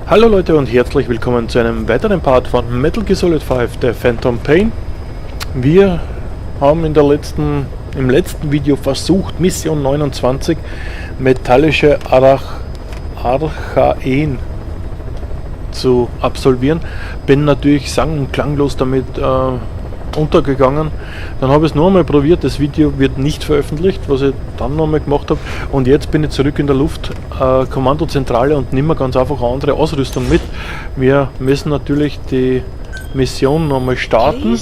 Hallo Leute und herzlich willkommen zu einem weiteren Part von Metal Gear Solid 5, der Phantom Pain. Wir haben im letzten Video versucht, Mission 29, Metallische Archaeen zu absolvieren. Bin natürlich sang- und klanglos damit untergegangen. Dann habe ich es nur einmal probiert, das Video wird nicht veröffentlicht, was ich dann nochmal gemacht habe. Und jetzt bin ich zurück in der Luft, Kommandozentrale und nehme ganz einfach eine andere Ausrüstung mit. Wir müssen natürlich die Mission nochmal starten.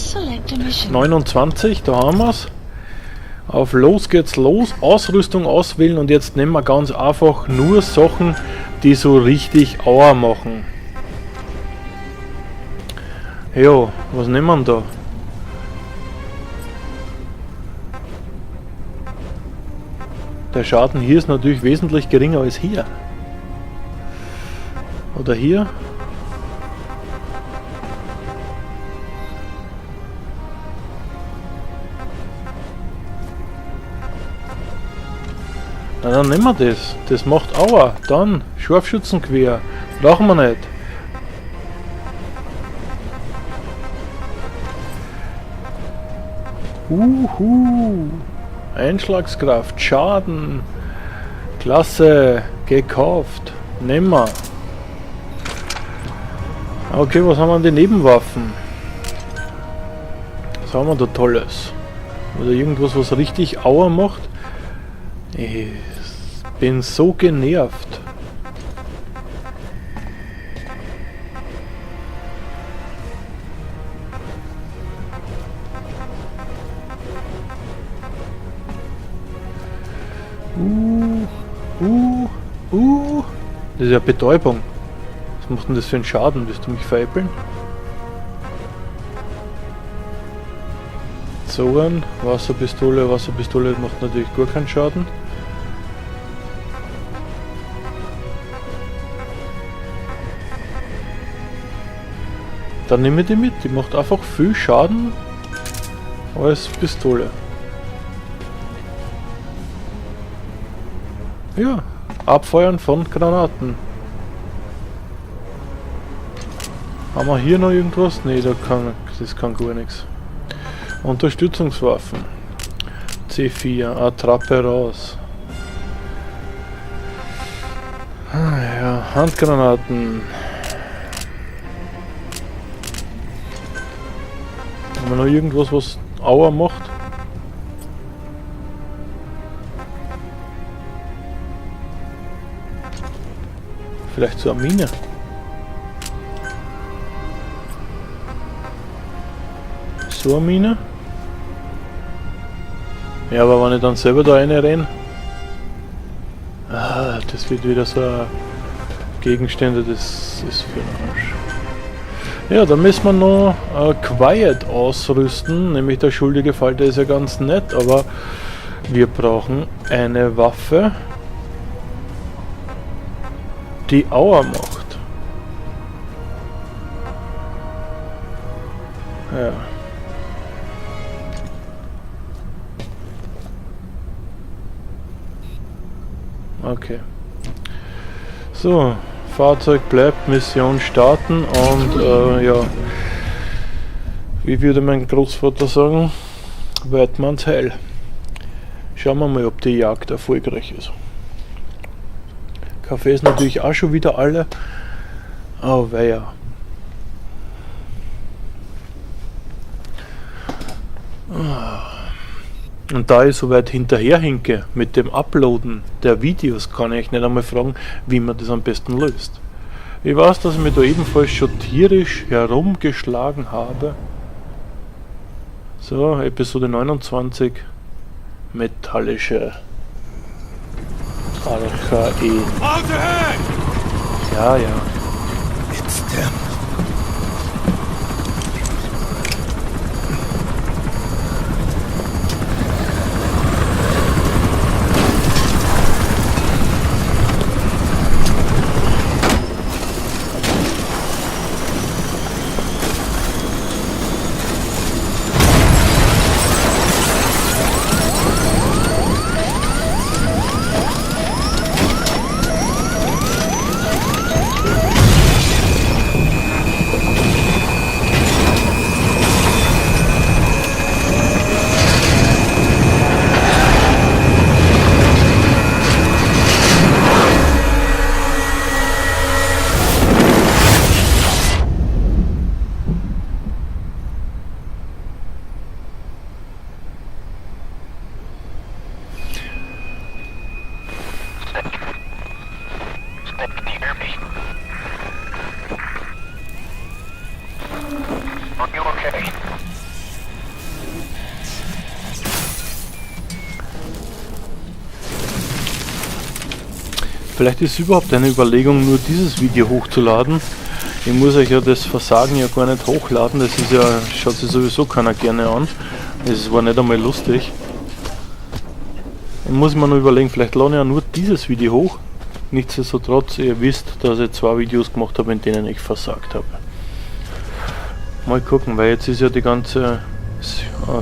29, da haben wir es. Auf los geht's los, Ausrüstung auswählen und jetzt nehmen wir ganz einfach nur Sachen, die so richtig Aua machen. Ja, was nehmen wir denn da? Der Schaden hier ist natürlich wesentlich geringer als hier. Oder hier. Na dann nehmen wir das. Das macht Aua. Dann Scharfschützengewehr. Brauchen wir nicht. Einschlagskraft, Schaden, klasse, gekauft, nehmen wir. Okay, was haben wir an den Nebenwaffen? Was haben wir da Tolles? Oder irgendwas, was richtig Aua macht? Ich bin so genervt. Das ist ja Betäubung. Was macht denn das für einen Schaden? Willst du mich veräppeln? Zogen, Wasserpistole macht natürlich gar keinen Schaden. Dann nehme ich die mit, die macht einfach viel Schaden als Pistole. Ja. Abfeuern von Granaten. Haben wir hier noch irgendwas? Ne, das kann gar nichts. Unterstützungswaffen. C4, Attrappe raus. Ja, Handgranaten. Haben wir noch irgendwas, was Aua macht? Vielleicht so eine Mine. So eine Mine. Ja, aber wenn ich dann selber da reinrenne. Das wird wieder so ein Gegenstände, das ist für den Arsch. Ja, dann müssen wir noch Quiet ausrüsten. Nämlich der schuldige Fall, der ist ja ganz nett, aber wir brauchen eine Waffe, die Aua macht. Ja. Okay. So, Fahrzeug bleibt, Mission starten und ja. Wie würde mein Großvater sagen? Weidmanns Heil. Schauen wir mal, ob die Jagd erfolgreich ist. Kaffee ist natürlich auch schon wieder alle. Oh weia. Und da ich so weit hinterherhinke mit dem Uploaden der Videos, kann ich nicht einmal fragen, wie man das am besten löst. Ich weiß, dass ich mich da ebenfalls schon tierisch herumgeschlagen habe. So, Episode 29. Metallische Archaeen. Ja, ja. It's them. Vielleicht ist es überhaupt eine Überlegung, nur dieses Video hochzuladen. Ich muss euch ja das Versagen ja gar nicht hochladen, das ist ja, schaut sich sowieso keiner gerne an. Es war nicht einmal lustig. Ich muss mir nur überlegen, vielleicht lade ich ja nur dieses Video hoch. Nichtsdestotrotz, ihr wisst, dass ich 2 Videos gemacht habe, in denen ich versagt habe. Mal gucken, weil jetzt ist ja die ganze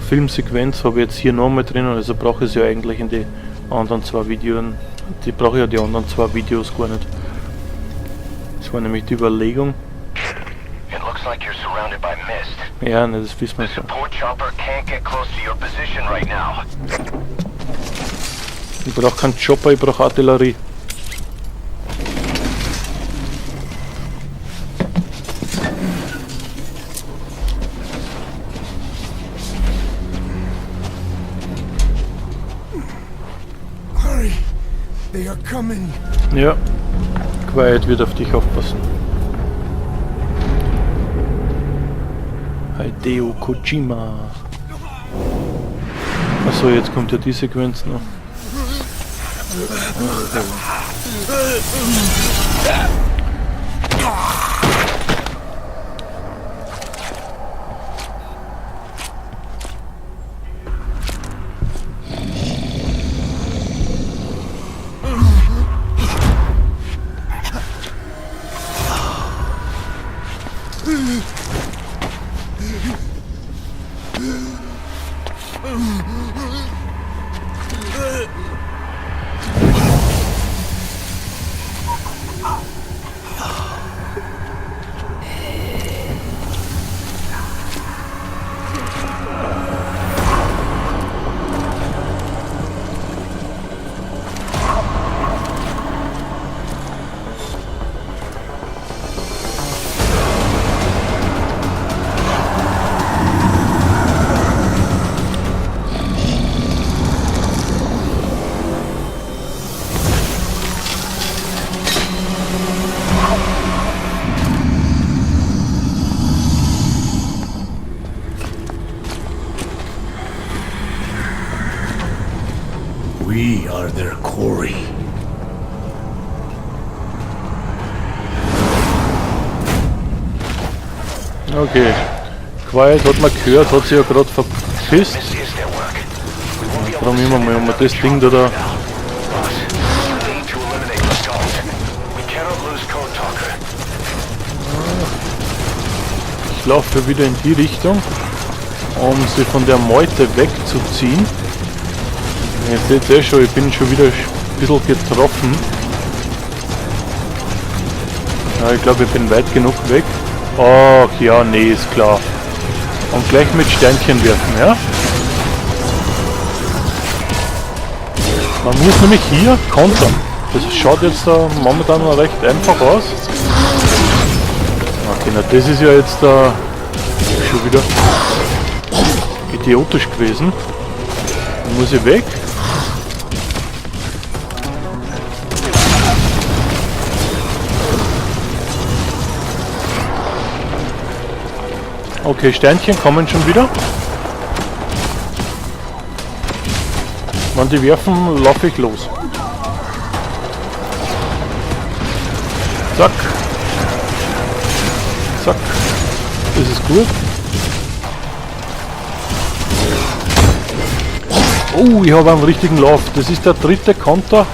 Filmsequenz, habe ich jetzt hier nochmal drin, also brauche ich es ja eigentlich in die anderen 2 Videos. Die brauche ja die anderen 2 Videos gar nicht. Das war nämlich die Überlegung. Ja, ne, das wissen wir schon. Ich brauche keinen Chopper, ich brauche Artillerie. Hurry! They are coming! Ja, Quiet wird auf dich aufpassen. Hideo Kojima. Achso, jetzt kommt ja die Sequenz noch. We are their quarry. Okay. Quiet hat man gehört, hat sich ja gerade verpisst. Probieren wir mal, ob wir das Ding da. Ich laufe wieder in die Richtung, um sie von der Meute wegzuziehen. Jetzt seht ihr schon, ich bin schon wieder ein bisschen getroffen. Ja, ich glaube, ich bin weit genug weg. Ach ja, nee, ist klar. Und gleich mit Sternchen werfen, ja? Man muss nämlich hier kontern. Das schaut jetzt da momentan noch recht einfach aus. Okay, na das ist ja jetzt schon wieder idiotisch gewesen. Dann muss ich weg. Okay, Sternchen kommen schon wieder. Wenn die werfen, laufe ich los. Zack. Zack. Das ist gut. Oh, ich habe einen richtigen Lauf. Das ist der 3. Konter.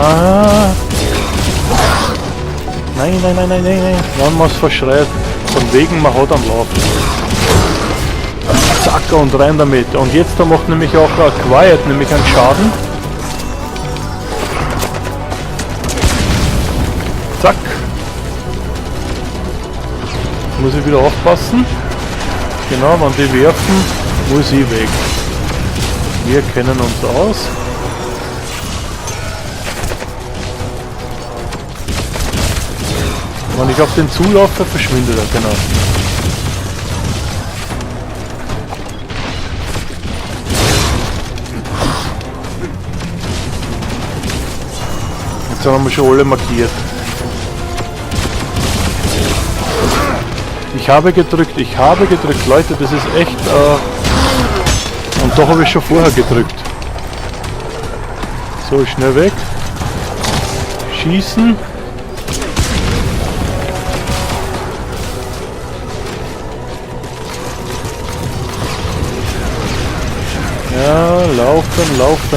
Ah. Nein. Wenn man es verschreit. Von wegen, man hat am Lauf. Zack, und rein damit. Und jetzt da macht nämlich auch Quiet nämlich einen Schaden. Zack. Muss ich wieder aufpassen. Genau, wenn die werfen, muss ich weg. Wir kennen uns aus. Wenn ich auf den zulaufe, verschwindet er, genau. Jetzt haben wir schon alle markiert. Ich Ich habe gedrückt, Leute, das ist echt... und doch habe ich schon vorher gedrückt. So, schnell weg. Schießen. Ja, laufen.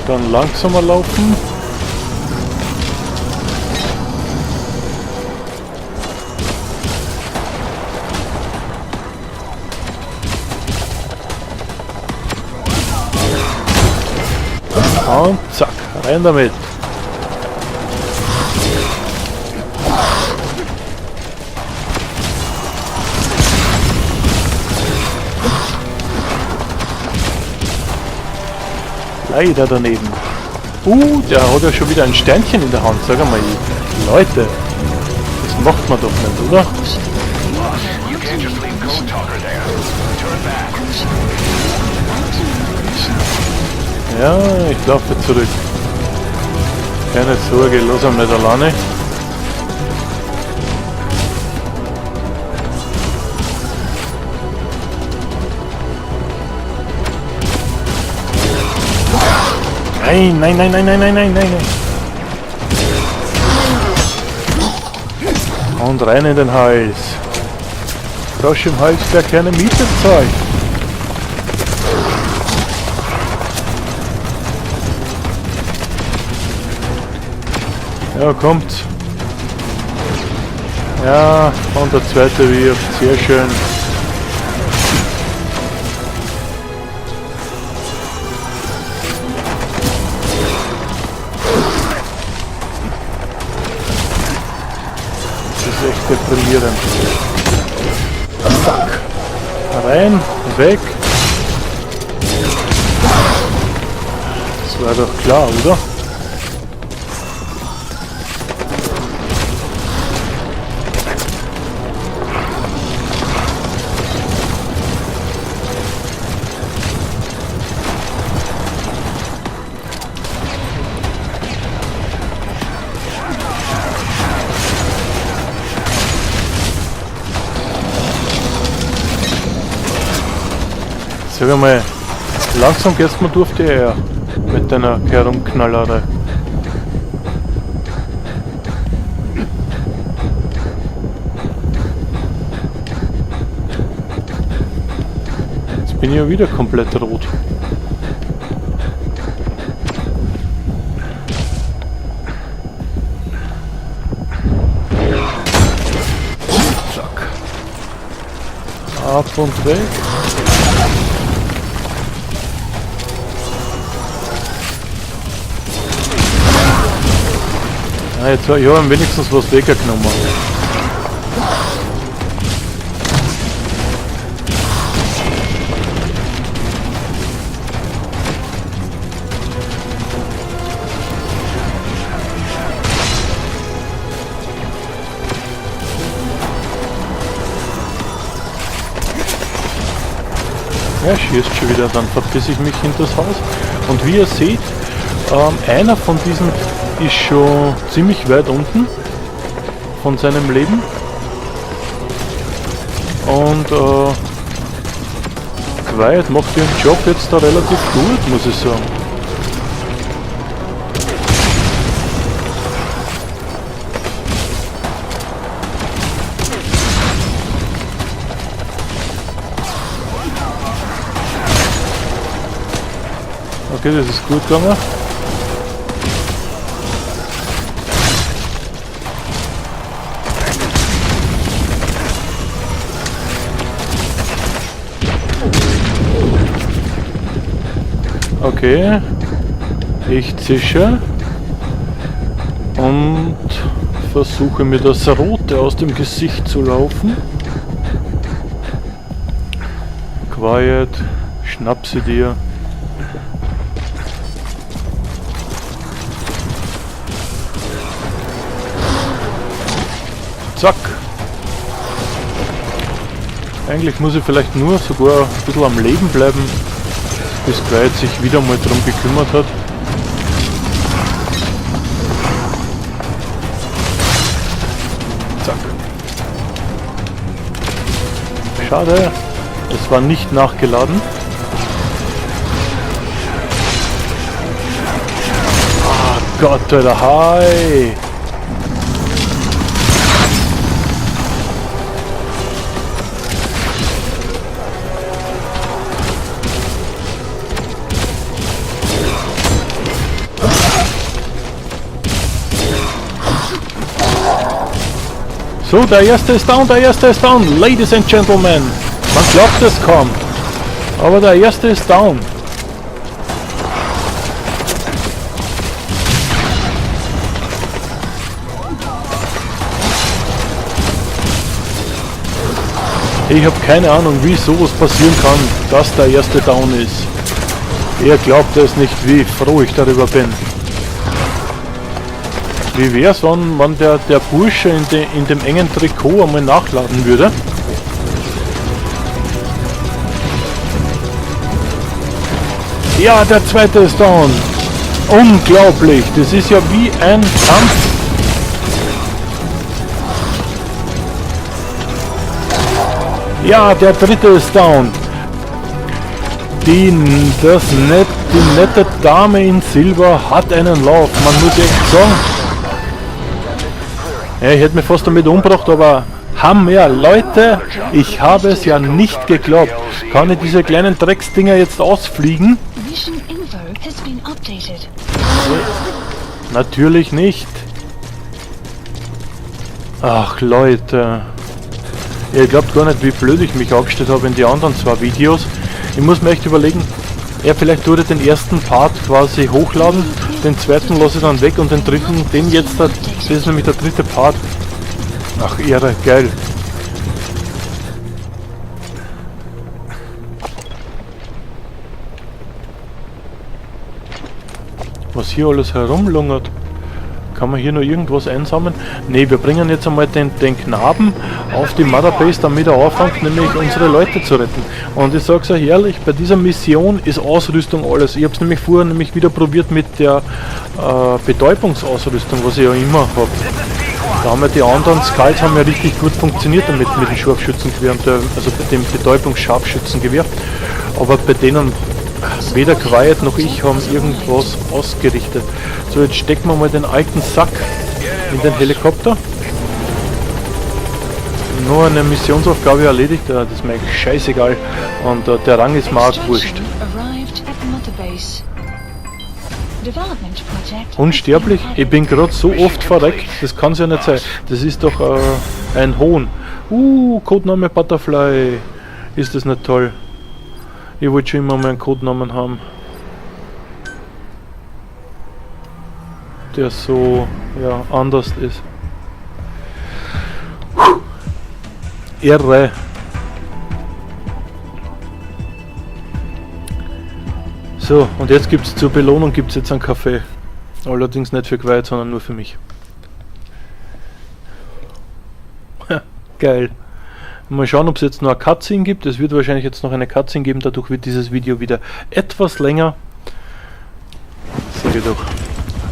Dann langsamer laufen. Und zack, rein damit. Leider daneben. Der hat ja schon wieder ein Sternchen in der Hand. Sag mal, Leute, das macht man doch nicht, oder? Ja, ich laufe zurück. Keine Sorge, lass ihn nicht alleine. Nein. Und rein in den Hals. Frosch im Hals, der keine Miete zahlt. Ja, kommt. Ja, und der zweite wirft. Sehr schön. Das ist echt deprimierend. Zack. Rein, weg. Das war doch klar, oder? Sag einmal, langsam geht's mir durch die Eier mit deiner Herumknallerei. Jetzt bin ich ja wieder komplett rot. Zack. Ab und weg. Ah, jetzt habe ich wenigstens was weggenommen. Er schießt schon wieder, dann verpiss ich mich hinter das Haus. Und wie ihr seht, einer von diesen ist schon ziemlich weit unten von seinem Leben. Und Quiet macht ihren Job jetzt da relativ gut, muss ich sagen. Okay, das ist gut gegangen. Okay, ich zische und versuche mir das Rote aus dem Gesicht zu laufen. Quiet, schnapp sie dir. Zack. Eigentlich muss ich vielleicht nur sogar ein bisschen am Leben bleiben, bis Quiet sich wieder mal drum gekümmert hat. Zack. schade. Es war nicht nachgeladen. Ah Gott, Alter, hi! So, der erste ist down, Ladies and Gentlemen. Man glaubt es kaum, aber der erste ist down. Ich habe keine Ahnung, wie sowas passieren kann, dass der erste down ist. Ihr glaubt es nicht, wie froh ich darüber bin. Wie wär's, wenn der Bursche in dem engen Trikot einmal nachladen würde? Ja, der zweite ist down. Unglaublich, das ist ja wie ein Kampf. Ja, der dritte ist down. Die nette Dame in Silber hat einen Lauf, man muss echt sagen. Ja, ich hätte mich fast damit umgebracht, aber Hammer, Leute, ich habe es ja nicht geglaubt. Kann ich diese kleinen Drecksdinger jetzt ausfliegen? Natürlich nicht. Ach Leute, ihr glaubt gar nicht, wie blöd ich mich aufgestellt habe in die anderen zwei Videos. Ich muss mir echt überlegen, ja, vielleicht würde den ersten Part quasi hochladen, den zweiten lasse ich dann weg und den dritten, den jetzt, das ist nämlich der dritte Part. Ach, Ehre, geil. Was hier alles herumlungert. Kann man hier noch irgendwas einsammeln? Ne, wir bringen jetzt einmal den Knaben auf die Motherbase, damit er anfängt, nämlich unsere Leute zu retten. Und ich sag's euch ehrlich, bei dieser Mission ist Ausrüstung alles. Ich habe es nämlich vorher wieder probiert mit der Betäubungsausrüstung, was ich ja immer habe. Da haben ja die anderen Skulls haben ja richtig gut funktioniert damit mit dem Scharfschützengewehr und also bei dem Betäubungsscharfschützengewehr. Aber bei denen weder Quiet noch ich haben irgendwas ausgerichtet. So, jetzt stecken wir mal den alten Sack in den Helikopter. Nur eine Missionsaufgabe erledigt, das ist mir eigentlich scheißegal. Und der Rang ist mir auch wurscht. Unsterblich? Ich bin gerade so oft verreckt, das kann es ja nicht sein. Das ist doch ein Hohn. Codename Butterfly. Ist das nicht toll? Ich wollte schon immer mal einen Codenamen haben, der so, ja, anders ist. Irre. So, und jetzt gibt es zur Belohnung jetzt einen Kaffee. Allerdings nicht für Quiet, sondern nur für mich. Geil. Mal schauen, ob es jetzt noch eine Cutscene gibt. Es wird wahrscheinlich jetzt noch eine Cutscene geben, dadurch wird dieses Video wieder etwas länger. Sag ich doch.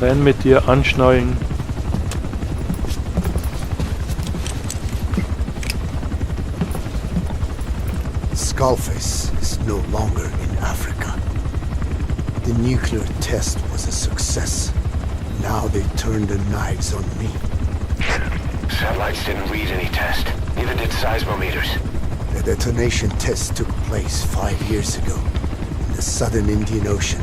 Rein mit dir, anschnallen. Skullface is no longer in Africa. The nuclear test was a success. Now they turned their knives on me. Satellites didn't read any test. Neither did seismometers. The detonation test took place 5 years ago in the southern Indian Ocean.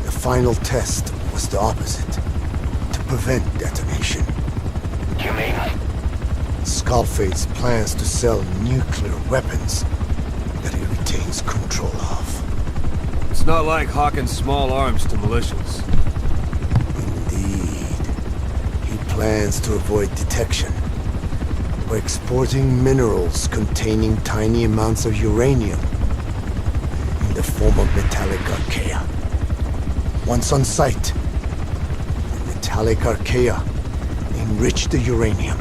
The final test was the opposite, to prevent detonation. You mean? Skullface plans to sell nuclear weapons that he retains control of. It's not like hawking small arms to militias. Indeed. He plans to avoid detection by exporting minerals containing tiny amounts of uranium in the form of metallic archaea. Once on site, the metallic archaea enrich the uranium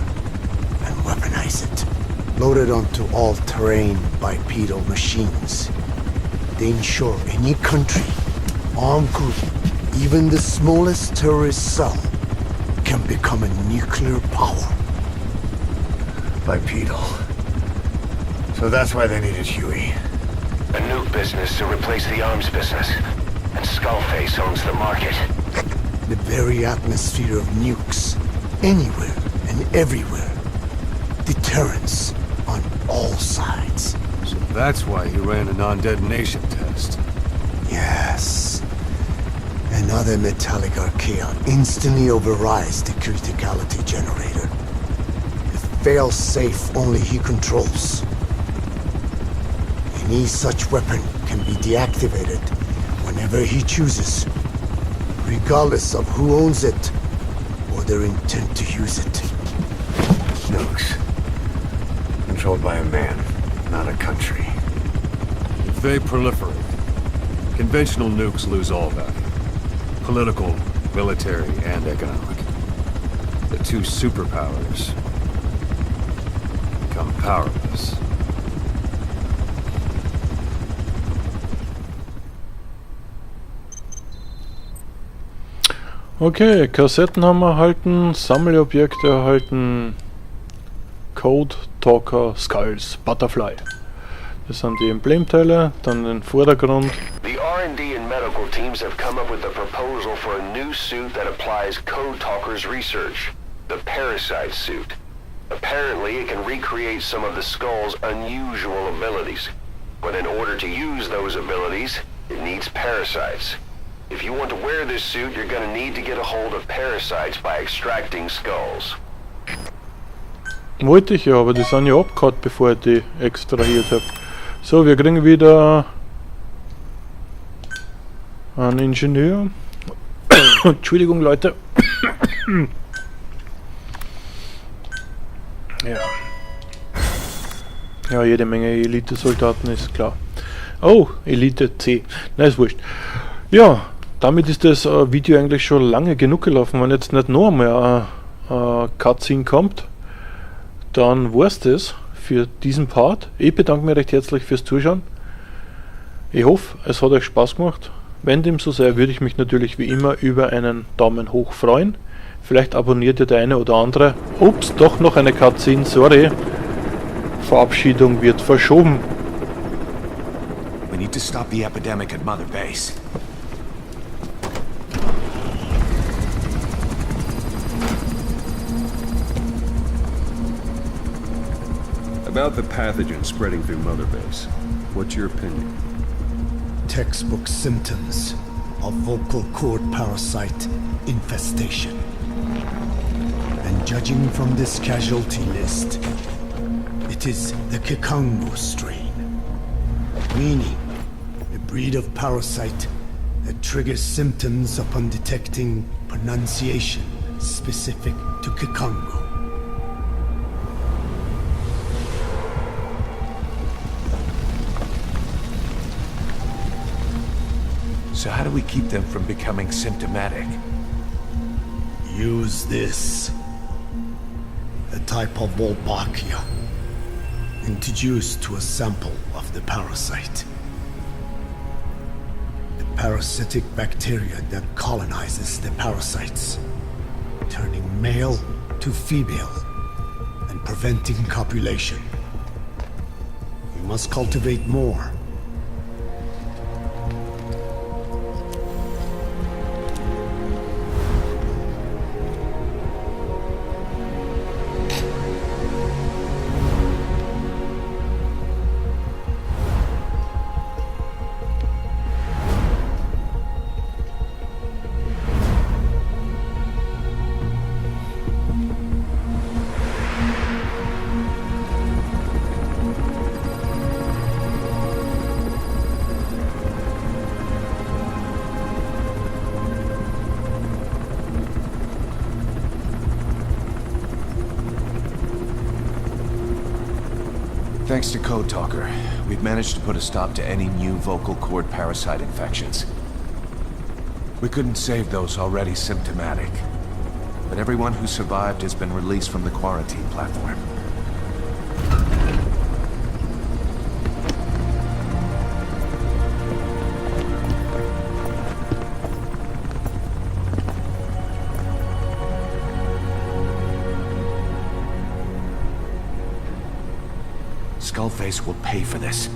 and weaponize it. Loaded onto all-terrain bipedal machines. They ensure any country, armed group, even the smallest terrorist cell, can become a nuclear power. Bipedal. So that's why they needed Huey. A nuke business to replace the arms business. And Skullface owns the market. The very atmosphere of nukes. Anywhere and everywhere. Deterrence on all sides. So that's why he ran a non-detonation test. Yes. Another Metallic Archaeen instantly overrides the criticality generator. It fails safe only he controls. Any such weapon can be deactivated whenever he chooses, regardless of who owns it or their intent to use it. Nukes. Controlled by a man, not a country. If they proliferate, conventional nukes lose all value. Political, military, and economic. The two superpowers become powerless. Okay, Kassetten haben wir erhalten, Sammelobjekte erhalten, Code, Talker, Skulls, Butterfly. Das sind die Emblemteile, dann den Vordergrund. The R&D and medical teams have come up with a proposal for a new suit that applies Code Talker's research. The Parasite suit. Apparently it can recreate some of the Skull's unusual abilities. But in order to use those abilities, it needs parasites. If you want to wear this suit, you're gonna need to get a hold of parasites by extracting skulls. Wollte ich ja, aber die sind ja abgehauen, bevor ich die extrahiert habe. So, wir kriegen wieder einen Ingenieur. Entschuldigung, Leute. Ja. Ja, jede Menge Elite-Soldaten, ist klar. Oh, Elite C. Na, ist wurscht. Ja, damit ist das Video eigentlich schon lange genug gelaufen. Wenn jetzt nicht noch einmal ein Cutscene kommt, dann war's das für diesen Part. Ich bedanke mich recht herzlich fürs Zuschauen. Ich hoffe, es hat euch Spaß gemacht. Wenn dem so sei, würde ich mich natürlich wie immer über einen Daumen hoch freuen. Vielleicht abonniert ihr der eine oder andere. Ups, doch noch eine Cutscene, sorry. Verabschiedung wird verschoben. We need to stop the epidemic at Mother Base. About the pathogen spreading through Mother Base, what's your opinion? Textbook symptoms of vocal cord parasite infestation. And judging from this casualty list, it is the Kikango strain, meaning a breed of parasite that triggers symptoms upon detecting pronunciation specific to Kikango. So how do we keep them from becoming symptomatic? Use this. A type of Wolbachia, introduced to a sample of the parasite. The parasitic bacteria that colonizes the parasites, turning male to female and preventing copulation. We must cultivate more. Thanks to Code Talker, we've managed to put a stop to any new vocal cord parasite infections. We couldn't save those already symptomatic, but everyone who survived has been released from the quarantine platform. Skullface will pay for this.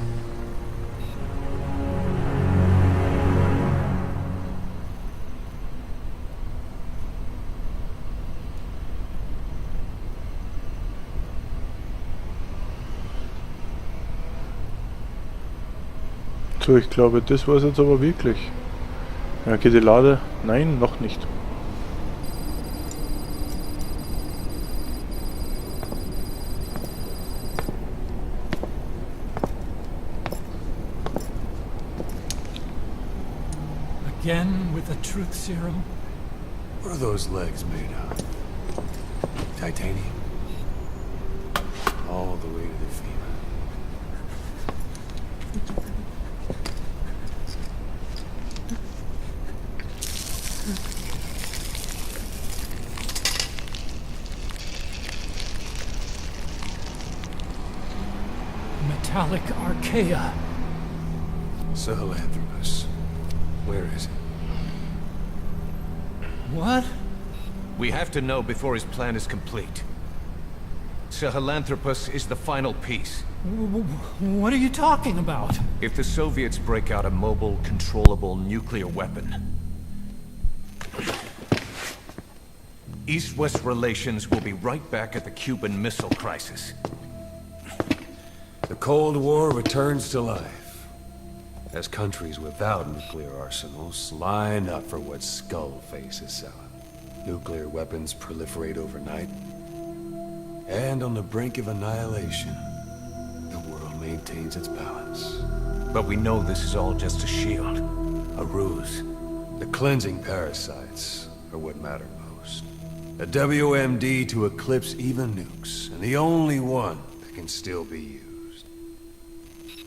So, ich glaube, das war es jetzt aber wirklich. Ja, geht die Lade? Nein, noch nicht. Again with the truth serum? What are those legs made of? Titanium? All the way to the femur. Metallic Archaea. Sahelanthropus. Where is it? What? We have to know before his plan is complete. Sahelanthropus is the final piece. What are you talking about? If the Soviets break out a mobile, controllable nuclear weapon, East-West relations will be right back at the Cuban Missile Crisis. The Cold War returns to life, as countries without nuclear arsenals line up for what Skullface is selling. Nuclear weapons proliferate overnight, and on the brink of annihilation, the world maintains its balance. But we know this is all just a shield, a ruse. The cleansing parasites are what matter most. A WMD to eclipse even nukes, and the only one that can still be used.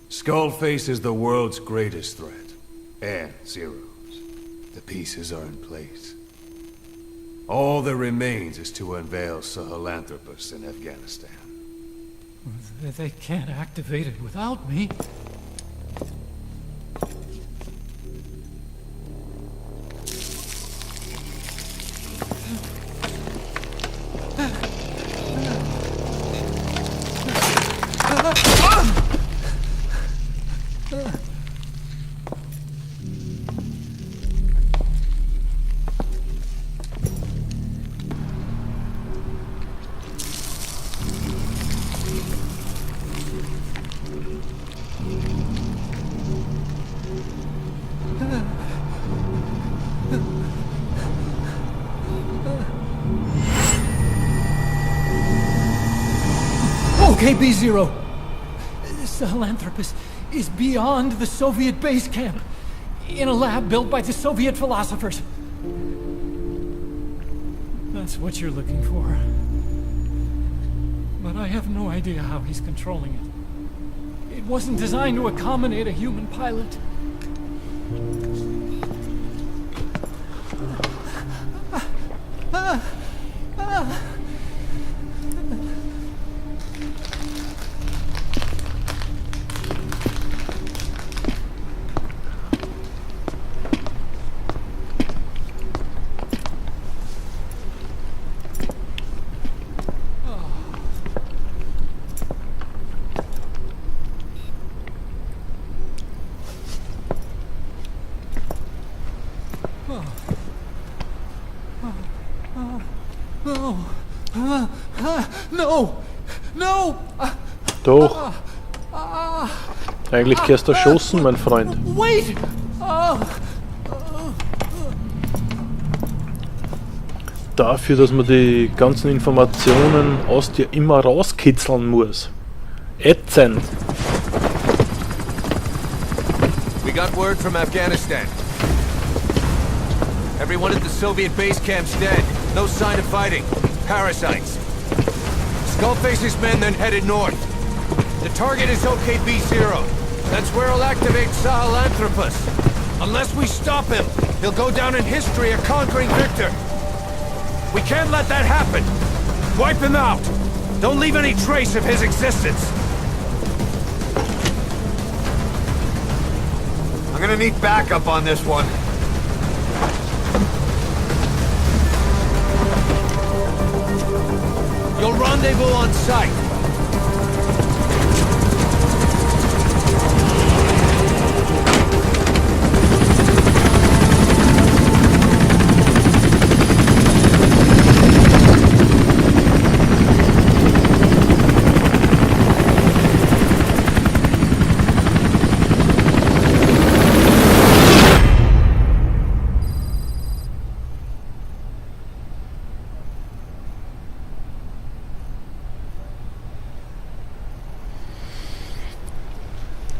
Skullface is the world's greatest threat, and Zeroes. The pieces are in place. All that remains is to unveil Sahelanthropus in Afghanistan. They can't activate it without me. Okay, B-Zero. Sahelanthropus is beyond the Soviet base camp, in a lab built by the Soviet philosophers. That's what you're looking for. But I have no idea how he's controlling it. It wasn't designed to accommodate a human pilot. No! Doch. Eigentlich gehst du erschossen, mein Freund. Wait! Dafür, dass man die ganzen Informationen aus dir immer rauskitzeln muss. Ätzend. We got word from Afghanistan. Everyone at the Soviet base camp's dead. No sign of fighting. Parasites. Skullface's men then headed north. The target is OKB-0. That's where he'll activate Sahelanthropus. Unless we stop him, he'll go down in history a conquering victor. We can't let that happen. Wipe him out. Don't leave any trace of his existence. I'm gonna need backup on this one. You'll rendezvous on site.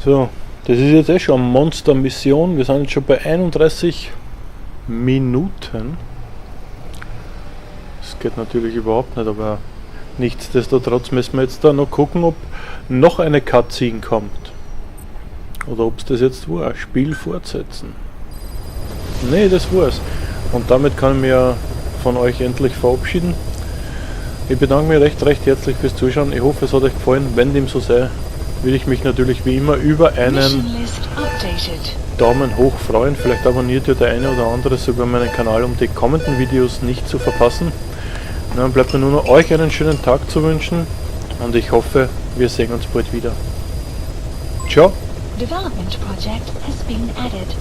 So, das ist jetzt schon eine Monster-Mission. Wir sind jetzt schon bei 31 Minuten. Das geht natürlich überhaupt nicht, aber nichtsdestotrotz müssen wir jetzt da noch gucken, ob noch eine Cutscene kommt. Oder ob es das jetzt war. Spiel fortsetzen. Nee, das war's. Und damit kann ich mich ja von euch endlich verabschieden. Ich bedanke mich recht herzlich fürs Zuschauen. Ich hoffe, es hat euch gefallen. Wenn dem so sei, würde ich mich natürlich wie immer über einen Daumen hoch freuen. Vielleicht abonniert ihr der eine oder andere sogar meinen Kanal, um die kommenden Videos nicht zu verpassen. Dann bleibt mir nur noch euch einen schönen Tag zu wünschen und ich hoffe, wir sehen uns bald wieder. Ciao! Development project has been added.